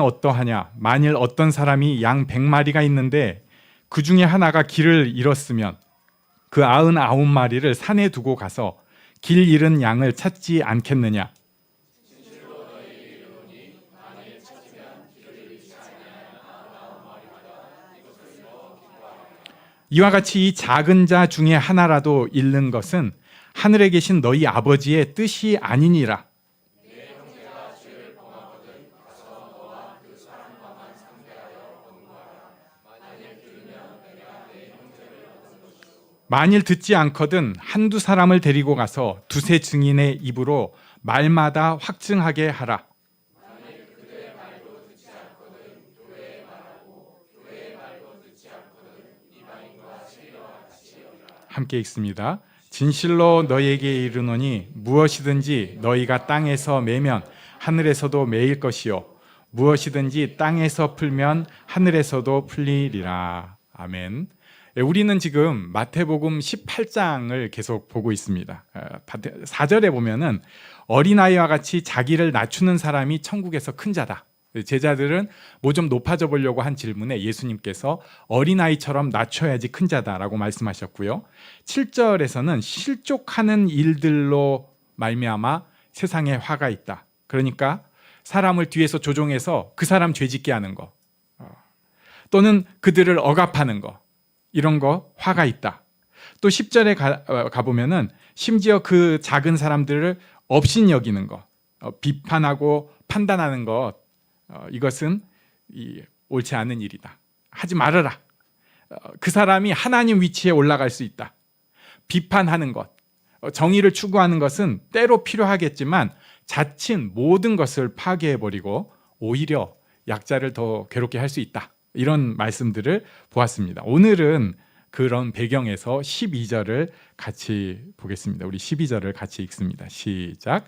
어떠하냐? 만일 어떤 사람이 양 100마리가 있는데 그 중에 하나가 길을 잃었으면 그 99마리를 산에 두고 가서 길 잃은 양을 찾지 않겠느냐? 이와 같이 이 작은 자 중에 하나라도 잃는 것은 하늘에 계신 너희 아버지의 뜻이 아니니라. 만일 듣지 않거든 한두 사람을 데리고 가서 두세 증인의 입으로 말마다 확증하게 하라. 함께 읽습니다. 진실로 너희에게 이르노니 무엇이든지 너희가 땅에서 매면 하늘에서도 매일 것이요 무엇이든지 땅에서 풀면 하늘에서도 풀리리라. 아멘. 우리는 지금 마태복음 18장을 계속 보고 있습니다. 4절에 보면은 어린아이와 같이 자기를 낮추는 사람이 천국에서 큰 자다. 제자들은 뭐 좀 높아져 보려고 한 질문에 예수님께서 어린아이처럼 낮춰야지 큰 자다라고 말씀하셨고요. 7절에서는 실족하는 일들로 말미암아 세상에 화가 있다. 그러니까 사람을 뒤에서 조종해서 그 사람 죄짓게 하는 거, 또는 그들을 억압하는 거, 이런 거 화가 있다. 또 10절에 가보면은 심지어 그 작은 사람들을 업신여기는 거, 비판하고 판단하는 것, 이것은 옳지 않은 일이다. 하지 말아라. 그 사람이 하나님 위치에 올라갈 수 있다. 비판하는 것, 정의를 추구하는 것은 때로 필요하겠지만 자칫 모든 것을 파괴해버리고 오히려 약자를 더 괴롭게 할 수 있다. 이런 말씀들을 보았습니다. 오늘은 그런 배경에서 12절을 같이 보겠습니다. 우리 12절을 같이 읽습니다. 시작.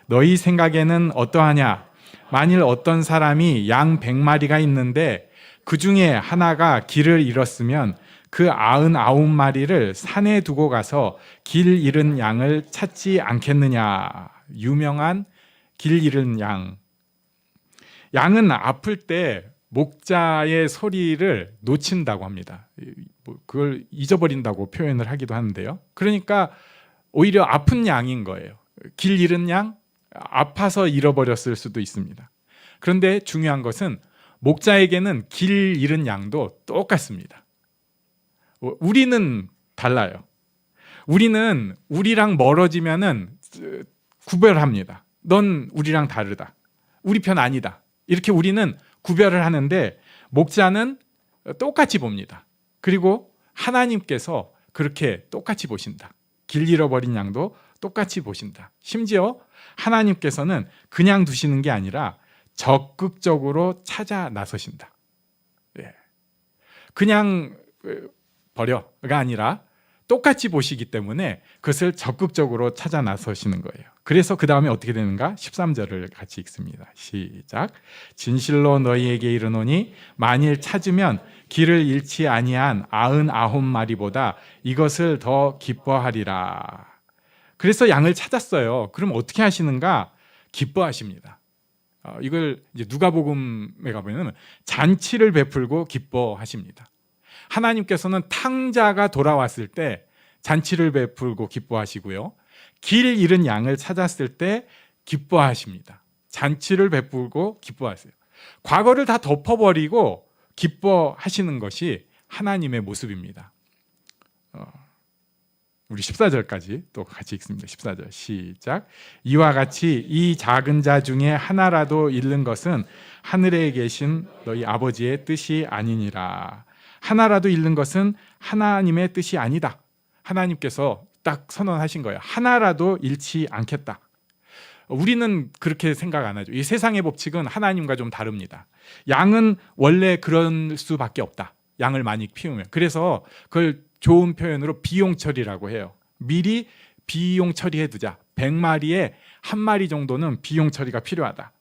너희 생각에는 어떠하냐? 만일 어떤 사람이 양 100마리가 있는데 그 중에 하나가 길을 잃었으면 그 99마리를 산에 두고 가서 길 잃은 양을 찾지 않겠느냐. 유명한 길 잃은 양. 양은 아플 때 목자의 소리를 놓친다고 합니다. 그걸 잊어버린다고 표현을 하기도 하는데요. 그러니까 오히려 아픈 양인 거예요. 길 잃은 양, 아파서 잃어버렸을 수도 있습니다. 그런데 중요한 것은 목자에게는 길 잃은 양도 똑같습니다. 우리는 달라요. 우리는 우리랑 멀어지면은 구별합니다. 넌 우리랑 다르다. 우리 편 아니다. 이렇게 우리는 구별을 하는데 목자는 똑같이 봅니다. 그리고 하나님께서 그렇게 똑같이 보신다. 길 잃어버린 양도 똑같이 보신다. 심지어 하나님께서는 그냥 두시는 게 아니라 적극적으로 찾아 나서신다. 그냥 버려가 아니라 똑같이 보시기 때문에 그것을 적극적으로 찾아 나서시는 거예요. 그래서 그 다음에 어떻게 되는가? 13절을 같이 읽습니다. 시작. 진실로 너희에게 이르노니 만일 찾으면 길을 잃지 아니한 99마리보다 이것을 더 기뻐하리라. 그래서 양을 찾았어요. 그럼 어떻게 하시는가? 기뻐하십니다. 이걸 이제 누가복음에 가보면 잔치를 베풀고 기뻐하십니다. 하나님께서는 탕자가 돌아왔을 때 잔치를 베풀고 기뻐하시고요. 길 잃은 양을 찾았을 때 기뻐하십니다. 잔치를 베풀고 기뻐하세요. 과거를 다 덮어버리고 기뻐하시는 것이 하나님의 모습입니다. 우리 14절까지 또 같이 읽습니다. 14절 시작. 이와 같이 이 작은 자 중에 하나라도 잃는 것은 하늘에 계신 너희 아버지의 뜻이 아니니라. 하나라도 잃는 것은 하나님의 뜻이 아니다. 하나님께서 딱 선언하신 거예요. 하나라도 잃지 않겠다. 우리는 그렇게 생각 안 하죠. 이 세상의 법칙은 하나님과 좀 다릅니다. 양은 원래 그럴 수밖에 없다. 양을 많이 키우면. 그래서 그걸 좋은 표현으로 비용 처리라고 해요. 미리 비용 처리해 두자. 100마리에 한 마리 정도는 비용 처리가 필요하다.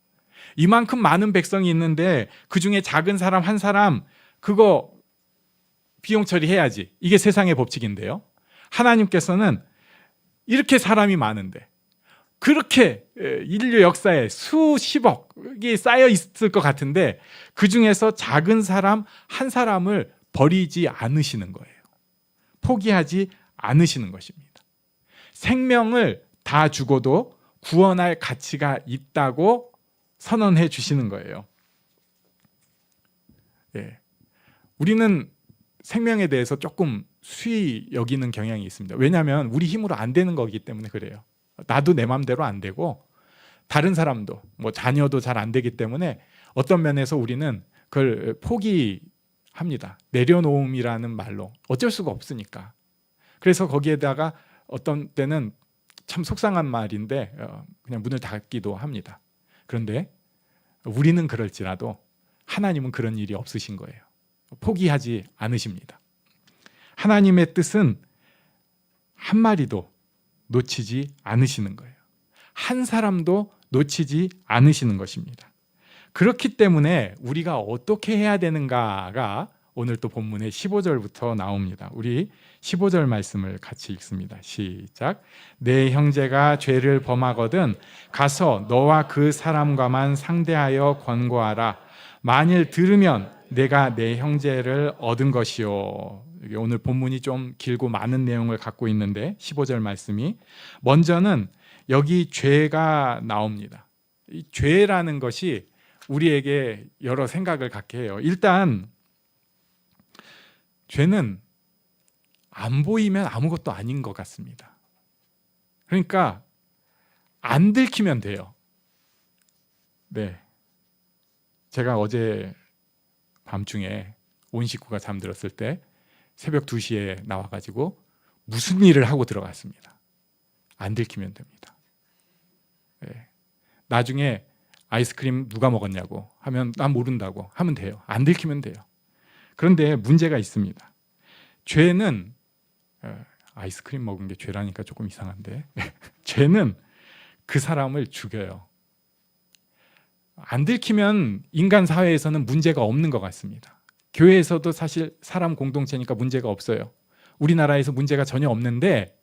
이만큼 많은 백성이 있는데 그중에 작은 사람 한 사람 그거 비용 처리해야지. 이게 세상의 법칙인데요. 하나님께서는 이렇게 사람이 많은데 그렇게 인류 역사에 수십억이 쌓여 있을 것 같은데 그 중에서 작은 사람 한 사람을 버리지 않으시는 거예요. 포기하지 않으시는 것입니다. 생명을 다 죽어도 구원할 가치가 있다고 선언해 주시는 거예요. 예. 우리는 생명에 대해서 조금 수위 여기는 경향이 있습니다. 왜냐하면 우리 힘으로 안 되는 거기 때문에 그래요. 나도 내 마음대로 안 되고 다른 사람도 뭐 자녀도 잘 안 되기 때문에 어떤 면에서 우리는 그걸 포기합니다. 내려놓음이라는 말로 어쩔 수가 없으니까. 그래서 거기에다가 어떤 때는 참 속상한 말인데 그냥 문을 닫기도 합니다. 그런데 우리는 그럴지라도 하나님은 그런 일이 없으신 거예요. 포기하지 않으십니다. 하나님의 뜻은 한 마리도 놓치지 않으시는 거예요. 한 사람도 놓치지 않으시는 것입니다. 그렇기 때문에 우리가 어떻게 해야 되는가가 오늘 또 본문의 15절부터 나옵니다. 우리 15절 말씀을 같이 읽습니다. 시작. 내 형제가 죄를 범하거든 가서 너와 그 사람과만 상대하여 권고하라. 만일 들으면 내가 내 형제를 얻은 것이요. 오늘 본문이 좀 길고 많은 내용을 갖고 있는데 15절 말씀이 먼저는 여기 죄가 나옵니다. 이 죄라는 것이 우리에게 여러 생각을 갖게 해요. 일단 죄는 안 보이면 아무것도 아닌 것 같습니다. 그러니까 안 들키면 돼요. 네, 제가 어제 밤중에 온 식구가 잠들었을 때 새벽 2시에 나와가지고 무슨 일을 하고 들어갔습니다. 안 들키면 됩니다. 네. 나중에 아이스크림 누가 먹었냐고 하면 난 모른다고 하면 돼요. 안 들키면 돼요. 그런데 문제가 있습니다. 죄는 아이스크림 먹은 게 죄라니까 조금 이상한데 죄는 그 사람을 죽여요. 안 들키면 인간 사회에서는 문제가 없는 것 같습니다. 교회에서도 사실 사람 공동체니까 문제가 없어요. 우리나라에서 문제가 전혀 없는데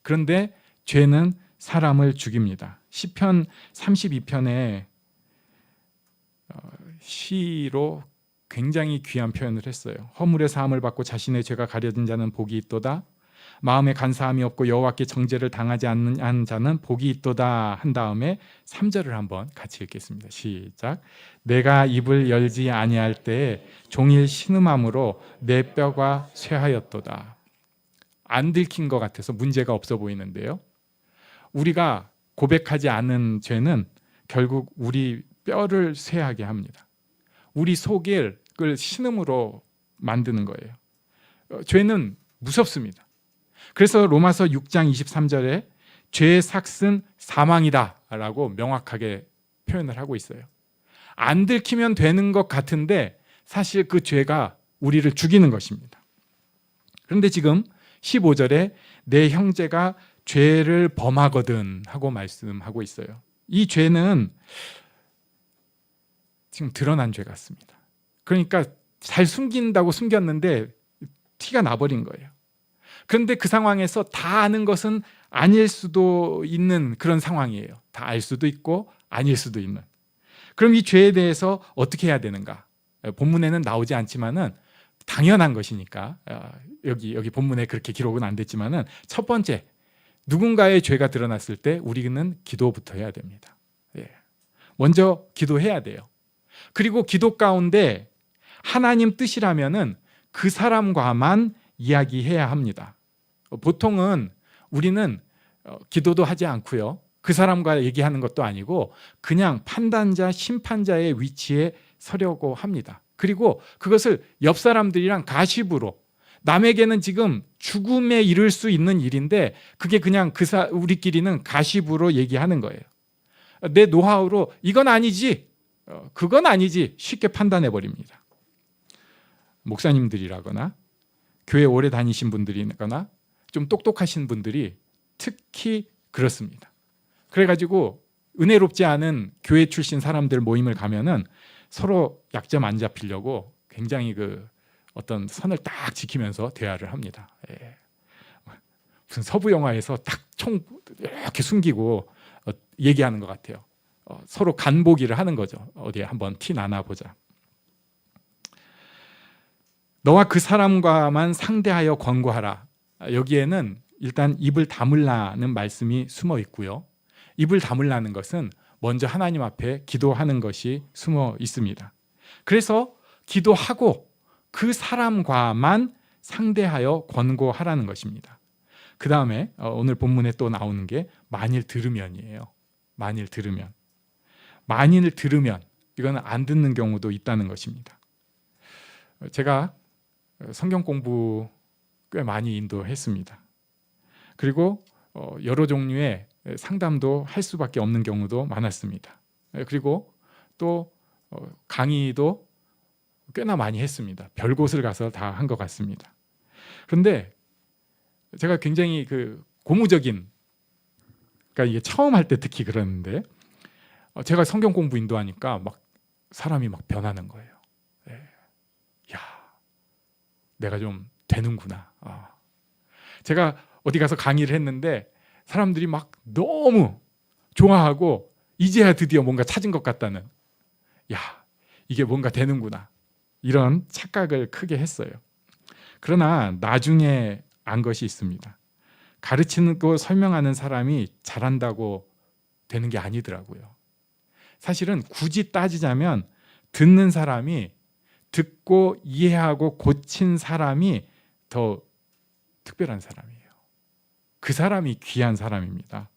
그런데 죄는 사람을 죽입니다. 시편 32편에 시로 굉장히 귀한 표현을 했어요. 허물의 사함을 받고 자신의 죄가 가려진 자는 복이 있도다. 마음에 간사함이 없고 여호와께 정죄를 당하지 않는 자는 복이 있도다 한 다음에 3절을 한번 같이 읽겠습니다. 시작. 내가 입을 열지 아니할 때에 종일 신음함으로 내 뼈가 쇠하였도다. 안 들킨 것 같아서 문제가 없어 보이는데요. 우리가 고백하지 않은 죄는 결국 우리 뼈를 쇠하게 합니다. 우리 속을 신음으로 만드는 거예요. 죄는 무섭습니다. 그래서 로마서 6장 23절에 죄의 삭은 사망이다 라고 명확하게 표현을 하고 있어요. 안 들키면 되는 것 같은데 사실 그 죄가 우리를 죽이는 것입니다. 그런데 지금 15절에 내 형제가 죄를 범하거든 하고 말씀하고 있어요. 이 죄는 지금 드러난 죄 같습니다. 그러니까 잘 숨긴다고 숨겼는데 티가 나버린 거예요. 그런데 그 상황에서 다 아는 것은 아닐 수도 있는 그런 상황이에요. 다 알 수도 있고 아닐 수도 있는. 그럼 이 죄에 대해서 어떻게 해야 되는가? 본문에는 나오지 않지만은 당연한 것이니까 여기 본문에 그렇게 기록은 안 됐지만은 첫 번째 누군가의 죄가 드러났을 때 우리는 기도부터 해야 됩니다. 먼저 기도해야 돼요. 그리고 기도 가운데 하나님 뜻이라면은 그 사람과만 이야기해야 합니다. 보통은 우리는 기도도 하지 않고요. 그 사람과 얘기하는 것도 아니고 그냥 판단자, 심판자의 위치에 서려고 합니다. 그리고 그것을 옆 사람들이랑 가십으로 남에게는 지금 죽음에 이를 수 있는 일인데 그게 그냥 우리끼리는 가십으로 얘기하는 거예요. 내 노하우로 이건 아니지, 그건 아니지 쉽게 판단해 버립니다. 목사님들이라거나 교회 오래 다니신 분들이거나 좀 똑똑하신 분들이 특히 그렇습니다. 그래가지고 은혜롭지 않은 교회 출신 사람들 모임을 가면은 서로 약점 안 잡히려고 굉장히 어떤 선을 딱 지키면서 대화를 합니다. 무슨 서부 영화에서 딱 총 이렇게 숨기고 얘기하는 것 같아요. 서로 간보기를 하는 거죠. 어디에 한번 티 나눠보자. 너와 그 사람과만 상대하여 권고하라. 여기에는 일단 입을 다물라는 말씀이 숨어 있고요. 입을 다물라는 것은 먼저 하나님 앞에 기도하는 것이 숨어 있습니다. 그래서 기도하고 그 사람과만 상대하여 권고하라는 것입니다. 그 다음에 오늘 본문에 또 나오는 게 만일 들으면이에요. 만일 들으면. 만일 들으면 이거는 안 듣는 경우도 있다는 것입니다. 제가 성경 공부 꽤 많이 인도했습니다. 그리고 여러 종류의 상담도 할 수밖에 없는 경우도 많았습니다. 그리고 또 강의도 꽤나 많이 했습니다. 별곳을 가서 다 한 것 같습니다. 그런데 제가 굉장히 고무적인, 그러니까 이게 처음 할 때 특히 그러는데 제가 성경 공부 인도하니까 막 사람이 막 변하는 거예요. 야, 내가 좀 되는구나. 제가 어디 가서 강의를 했는데 사람들이 막 너무 좋아하고 이제야 드디어 뭔가 찾은 것 같다는, 야, 이게 뭔가 되는구나, 이런 착각을 크게 했어요. 그러나 나중에 안 것이 있습니다. 가르치는 거 설명하는 사람이 잘한다고 되는 게 아니더라고요. 사실은 굳이 따지자면 듣는 사람이, 듣고 이해하고 고친 사람이 더 특별한 사람이에요. 그 사람이 귀한 사람입니다.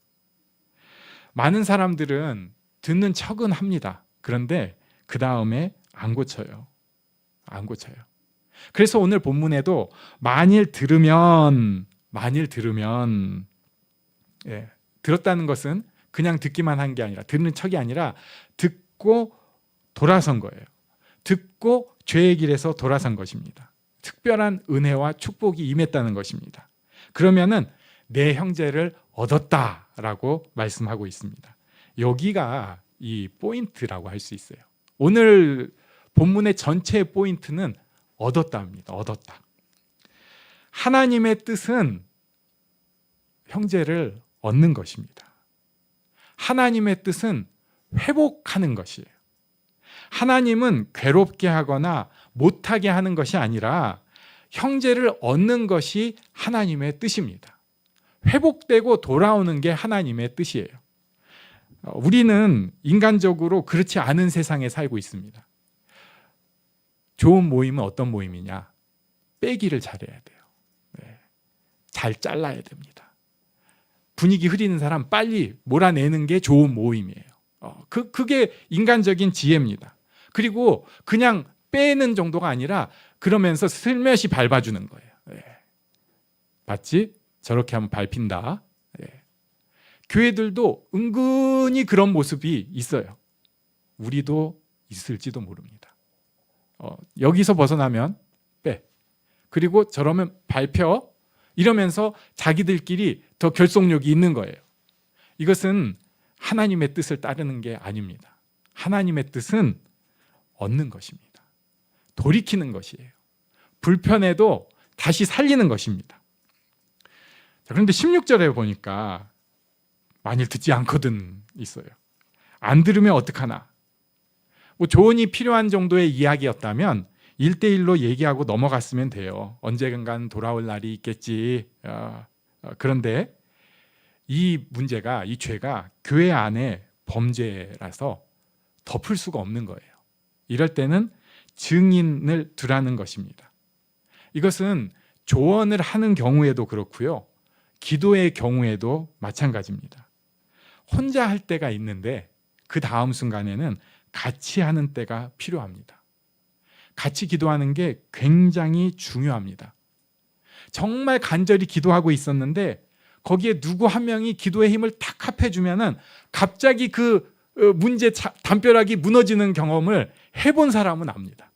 많은 사람들은 듣는 척은 합니다. 그런데 그 다음에 안 고쳐요. 안 고쳐요. 그래서 오늘 본문에도 만일 들으면, 들었다는 것은 그냥 듣기만 한 게 아니라, 듣는 척이 아니라 듣고 돌아선 거예요. 듣고 죄의 길에서 돌아선 것입니다. 특별한 은혜와 축복이 임했다는 것입니다. 그러면은 내 형제를 얻었다라고 말씀하고 있습니다. 여기가 이 포인트라고 할 수 있어요. 오늘 본문의 전체의 포인트는 얻었다입니다. 얻었다. 하나님의 뜻은 형제를 얻는 것입니다. 하나님의 뜻은 회복하는 것이에요. 하나님은 괴롭게 하거나 못하게 하는 것이 아니라 형제를 얻는 것이 하나님의 뜻입니다. 회복되고 돌아오는 게 하나님의 뜻이에요. 우리는 인간적으로 그렇지 않은 세상에 살고 있습니다. 좋은 모임은 어떤 모임이냐? 빼기를 잘해야 돼요. 잘 잘라야 됩니다. 분위기 흐리는 사람 빨리 몰아내는 게 좋은 모임이에요. 그게 인간적인 지혜입니다. 그리고 그냥 빼는 정도가 아니라 그러면서 슬며시 밟아주는 거예요. 봤지? 저렇게 하면 밟힌다. 교회들도 은근히 그런 모습이 있어요. 우리도 있을지도 모릅니다. 여기서 벗어나면 빼. 그리고 저러면 밟혀. 이러면서 자기들끼리 더 결속력이 있는 거예요. 이것은 하나님의 뜻을 따르는 게 아닙니다. 하나님의 뜻은 얻는 것입니다. 돌이키는 것이에요. 불편해도 다시 살리는 것입니다. 자, 그런데 16절에 보니까 만일 듣지 않거든 있어요. 안 들으면 어떡하나? 뭐 조언이 필요한 정도의 이야기였다면 1대1로 얘기하고 넘어갔으면 돼요. 언젠간 돌아올 날이 있겠지. 그런데 이 문제가, 이 죄가 교회 안에 범죄라서 덮을 수가 없는 거예요. 이럴 때는 증인을 두라는 것입니다. 이것은 조언을 하는 경우에도 그렇고요. 기도의 경우에도 마찬가지입니다. 혼자 할 때가 있는데 그 다음 순간에는 같이 하는 때가 필요합니다. 같이 기도하는 게 굉장히 중요합니다. 정말 간절히 기도하고 있었는데 거기에 누구 한 명이 기도의 힘을 탁 합해주면은 갑자기 그 문제 담벼락이 무너지는 경험을 해본 사람은 압니다.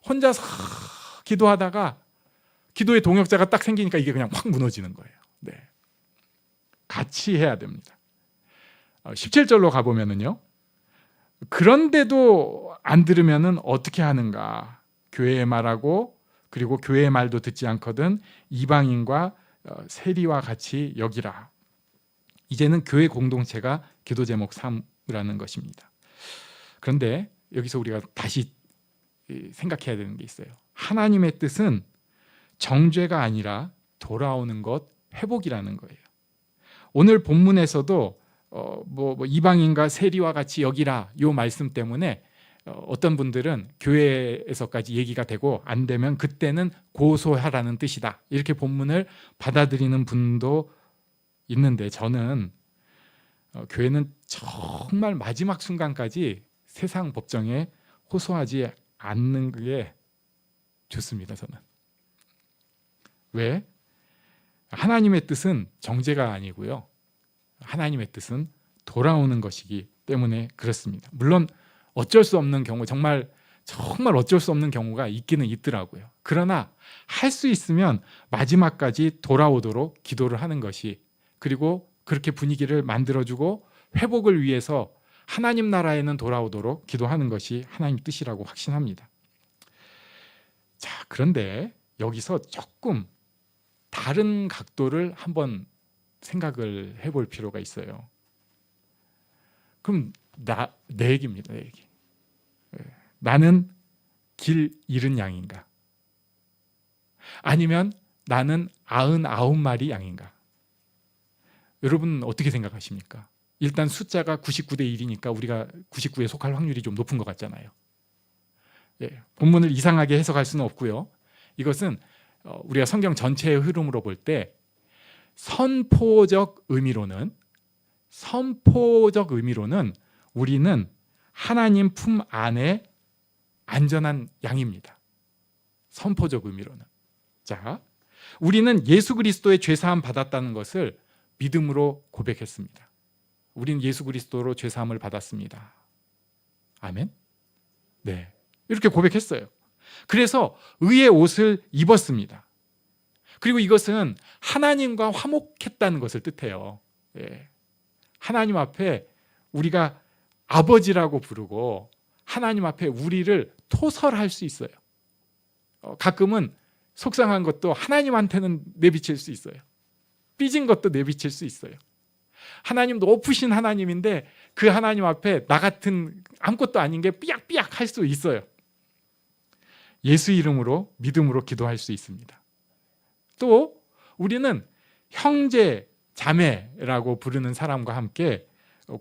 혼자서 기도하다가 기도의 동역자가 딱 생기니까 이게 그냥 확 무너지는 거예요. 같이 해야 됩니다. 17절로 가보면은요. 그런데도 안 들으면은 어떻게 하는가? 교회의 말하고 그리고 교회의 말도 듣지 않거든 이방인과 세리와 같이 여기라. 이제는 교회 공동체가 기도 제목 삼으라는 것입니다. 그런데 여기서 우리가 다시 생각해야 되는 게 있어요. 하나님의 뜻은 정죄가 아니라 돌아오는 것, 회복이라는 거예요. 오늘 본문에서도 이방인과 세리와 같이 여기라 이 말씀 때문에 어떤 분들은 교회에서까지 얘기가 되고 안 되면 그때는 고소하라는 뜻이다 이렇게 본문을 받아들이는 분도 있는데, 저는 교회는 정말 마지막 순간까지 세상 법정에 호소하지 않는 게 좋습니다. 저는. 왜? 하나님의 뜻은 정죄가 아니고요, 하나님의 뜻은 돌아오는 것이기 때문에 그렇습니다. 물론 어쩔 수 없는 경우, 정말 어쩔 수 없는 경우가 있기는 있더라고요. 그러나 할 수 있으면 마지막까지 돌아오도록 기도를 하는 것이, 그리고 그렇게 분위기를 만들어주고 회복을 위해서 하나님 나라에는 돌아오도록 기도하는 것이 하나님 뜻이라고 확신합니다. 자, 그런데 여기서 조금 다른 각도를 한번 생각을 해볼 필요가 있어요. 그럼 내 얘기입니다. 내 얘기. 나는 길 잃은 양인가? 아니면 나는 99마리 양인가? 여러분 어떻게 생각하십니까? 일단 숫자가 99대 1이니까 우리가 99에 속할 확률이 좀 높은 것 같잖아요. 본문을 이상하게 해석할 수는 없고요. 이것은 우리가 성경 전체의 흐름으로 볼 때 선포적 의미로는 우리는 하나님 품 안에 안전한 양입니다. 선포적 의미로는. 자, 우리는 예수 그리스도의 죄사함 받았다는 것을 믿음으로 고백했습니다. 우리는 예수 그리스도로 죄사함을 받았습니다. 아멘? 네, 이렇게 고백했어요. 그래서 의의 옷을 입었습니다. 그리고 이것은 하나님과 화목했다는 것을 뜻해요. 하나님 앞에 우리가 아버지라고 부르고 하나님 앞에 우리를 토설할 수 있어요. 가끔은 속상한 것도 하나님한테는 내비칠 수 있어요. 삐진 것도 내비칠 수 있어요. 하나님 높으신 하나님인데 그 하나님 앞에 나 같은 아무것도 아닌 게 삐약삐약 할 수 있어요. 예수 이름으로 믿음으로 기도할 수 있습니다. 또 우리는 형제, 자매라고 부르는 사람과 함께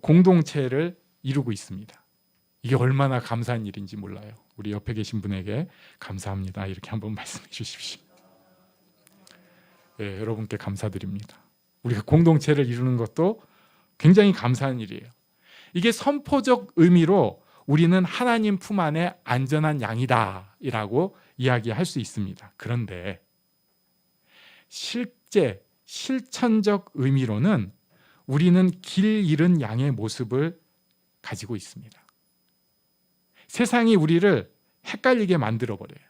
공동체를 이루고 있습니다. 이게 얼마나 감사한 일인지 몰라요. 우리 옆에 계신 분에게 감사합니다 이렇게 한번 말씀해 주십시오. 여러분께 감사드립니다. 우리가 공동체를 이루는 것도 굉장히 감사한 일이에요. 이게 선포적 의미로 우리는 하나님 품 안에 안전한 양이다 라고 이야기할 수 있습니다. 그런데 실제 실천적 의미로는 우리는 길 잃은 양의 모습을 가지고 있습니다. 세상이 우리를 헷갈리게 만들어버려요.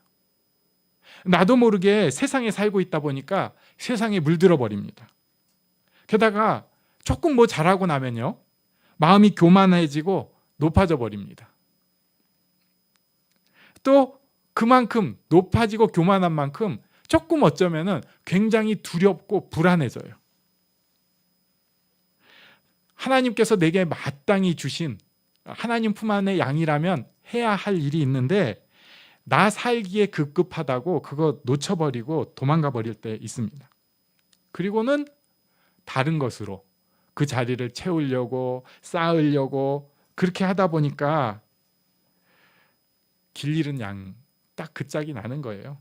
나도 모르게 세상에 살고 있다 보니까 세상에 물들어 버립니다. 게다가 조금 잘하고 나면요, 마음이 교만해지고 높아져 버립니다. 또 그만큼 높아지고 교만한 만큼 조금 어쩌면은 굉장히 두렵고 불안해져요. 하나님께서 내게 마땅히 주신 하나님 품 안의 양이라면 해야 할 일이 있는데 나 살기에 급급하다고 그거 놓쳐버리고 도망가 버릴 때 있습니다. 그리고는 다른 것으로 그 자리를 채우려고 쌓으려고 그렇게 하다 보니까 길 잃은 양 딱 그 짝이 나는 거예요.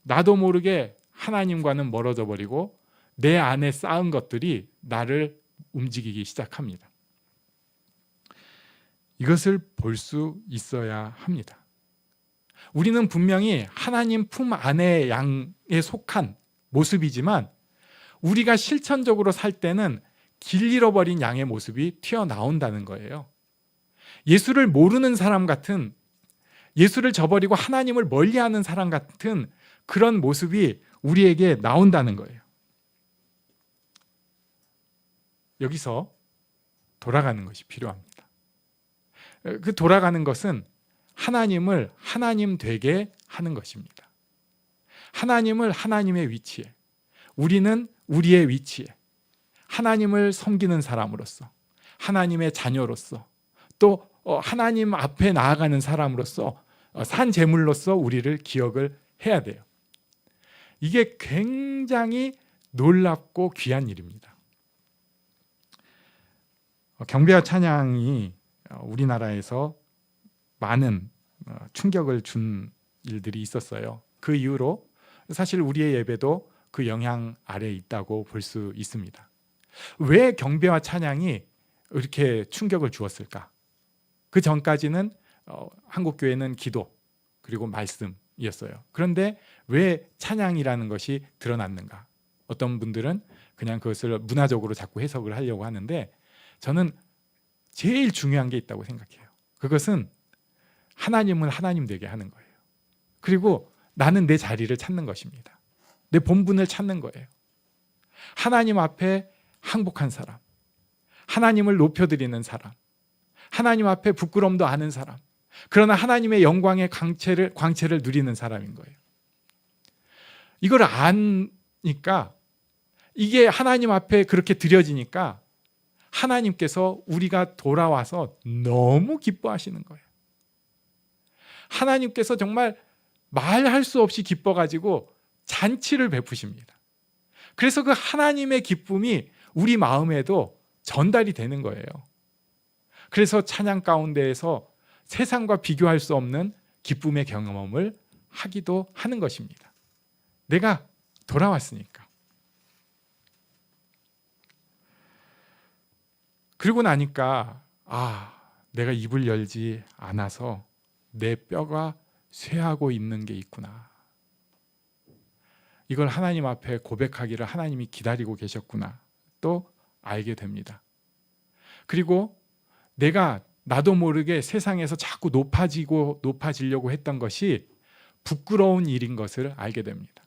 나도 모르게 하나님과는 멀어져 버리고 내 안에 쌓은 것들이 나를 움직이기 시작합니다. 이것을 볼 수 있어야 합니다. 우리는 분명히 하나님 품 안의 양에 속한 모습이지만 우리가 실천적으로 살 때는 길 잃어버린 양의 모습이 튀어나온다는 거예요. 예수를 모르는 사람 같은, 예수를 저버리고 하나님을 멀리하는 사람 같은 그런 모습이 우리에게 나온다는 거예요. 여기서 돌아가는 것이 필요합니다. 그 돌아가는 것은 하나님을 하나님 되게 하는 것입니다. 하나님을 하나님의 위치에, 우리는 우리의 위치에, 하나님을 섬기는 사람으로서, 하나님의 자녀로서, 또 하나님 앞에 나아가는 사람으로서, 산 제물로서 우리를 기억을 해야 돼요. 이게 굉장히 놀랍고 귀한 일입니다. 경배와 찬양이 우리나라에서 많은 충격을 준 일들이 있었어요. 그 이후로 사실 우리의 예배도 그 영향 아래에 있다고 볼 수 있습니다. 왜 경배와 찬양이 이렇게 충격을 주었을까? 그 전까지는 한국교회는 기도 그리고 말씀이었어요. 그런데 왜 찬양이라는 것이 드러났는가? 어떤 분들은 그냥 그것을 문화적으로 자꾸 해석을 하려고 하는데, 저는 제일 중요한 게 있다고 생각해요. 그것은 하나님을 하나님 되게 하는 거예요. 그리고 나는 내 자리를 찾는 것입니다. 내 본분을 찾는 거예요. 하나님 앞에 항복한 사람, 하나님을 높여드리는 사람, 하나님 앞에 부끄러움도 아는 사람, 그러나 하나님의 영광의 광채를 누리는 사람인 거예요. 이걸 아니까, 이게 하나님 앞에 그렇게 드려지니까 하나님께서 우리가 돌아와서 너무 기뻐하시는 거예요. 하나님께서 정말 말할 수 없이 기뻐가지고 잔치를 베푸십니다. 그래서 그 하나님의 기쁨이 우리 마음에도 전달이 되는 거예요. 그래서 찬양 가운데에서 세상과 비교할 수 없는 기쁨의 경험을 하기도 하는 것입니다. 내가 돌아왔으니까. 그러고 나니까 내가 입을 열지 않아서 내 뼈가 쇠하고 있는 게 있구나. 이걸 하나님 앞에 고백하기를 하나님이 기다리고 계셨구나 또 알게 됩니다. 그리고 내가 나도 모르게 세상에서 자꾸 높아지려고 했던 것이 부끄러운 일인 것을 알게 됩니다.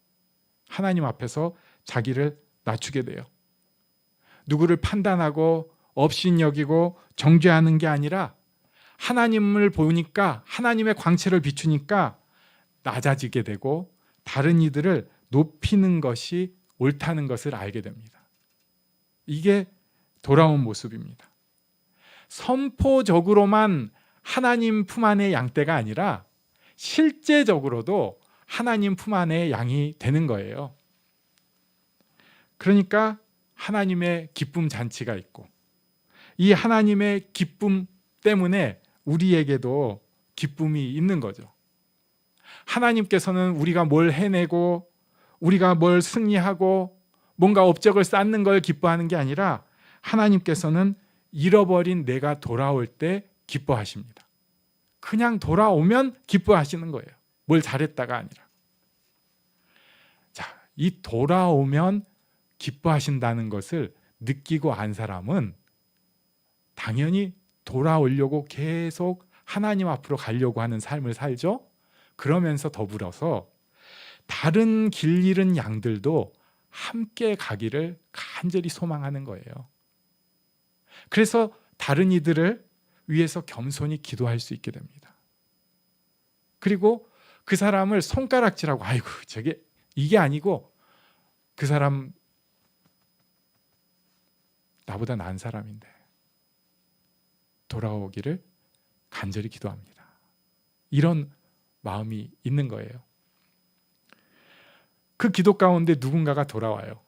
하나님 앞에서 자기를 낮추게 돼요. 누구를 판단하고 업신여기고 정죄하는 게 아니라 하나님을 보니까, 하나님의 광채를 비추니까 낮아지게 되고 다른 이들을 높이는 것이 옳다는 것을 알게 됩니다. 이게 돌아온 모습입니다. 선포적으로만 하나님 품 안의 양떼가 아니라 실제적으로도 하나님 품 안의 양이 되는 거예요. 그러니까 하나님의 기쁨 잔치가 있고, 이 하나님의 기쁨 때문에 우리에게도 기쁨이 있는 거죠. 하나님께서는 우리가 뭘 해내고 우리가 뭘 승리하고 뭔가 업적을 쌓는 걸 기뻐하는 게 아니라, 하나님께서는 잃어버린 내가 돌아올 때 기뻐하십니다. 그냥 돌아오면 기뻐하시는 거예요. 뭘 잘했다가 아니라. 자, 이 돌아오면 기뻐하신다는 것을 느끼고 안 사람은 당연히 돌아오려고 계속 하나님 앞으로 가려고 하는 삶을 살죠. 그러면서 더불어서 다른 길 잃은 양들도 함께 가기를 간절히 소망하는 거예요. 그래서 다른 이들을 위해서 겸손히 기도할 수 있게 됩니다. 그리고 그 사람을 손가락질하고 아이고 이게 아니고 그 사람 나보다 나은 사람인데 돌아오기를 간절히 기도합니다. 이런 마음이 있는 거예요. 그 기도 가운데 누군가가 돌아와요.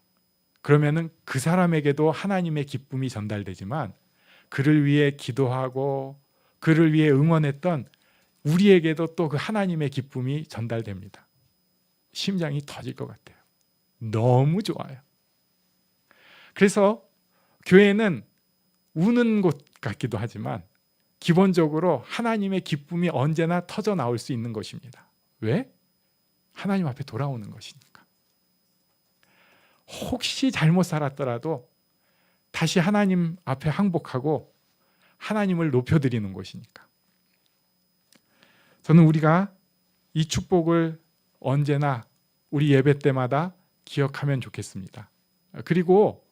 그러면은 그 사람에게도 하나님의 기쁨이 전달되지만, 그를 위해 기도하고 그를 위해 응원했던 우리에게도 또 그 하나님의 기쁨이 전달됩니다. 심장이 터질 것 같아요. 너무 좋아요. 그래서 교회는 우는 곳 같기도 하지만 기본적으로 하나님의 기쁨이 언제나 터져 나올 수 있는 것입니다. 왜? 하나님 앞에 돌아오는 것이니까. 혹시 잘못 살았더라도 다시 하나님 앞에 항복하고 하나님을 높여드리는 것이니까. 저는 우리가 이 축복을 언제나 우리 예배 때마다 기억하면 좋겠습니다. 그리고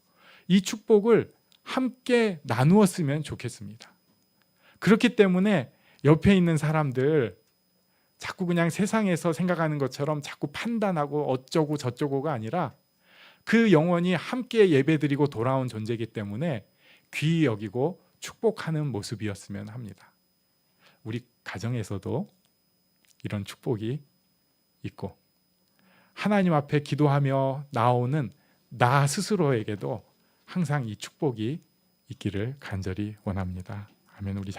이 축복을 함께 나누었으면 좋겠습니다. 그렇기 때문에 옆에 있는 사람들 자꾸 그냥 세상에서 생각하는 것처럼 자꾸 판단하고 어쩌고 저쩌고가 아니라, 그 영혼이 함께 예배드리고 돌아온 존재이기 때문에 귀히 여기고 축복하는 모습이었으면 합니다. 우리 가정에서도 이런 축복이 있고 하나님 앞에 기도하며 나오는 나 스스로에게도 항상 이 축복이 있기를 간절히 원합니다. 아멘. 우리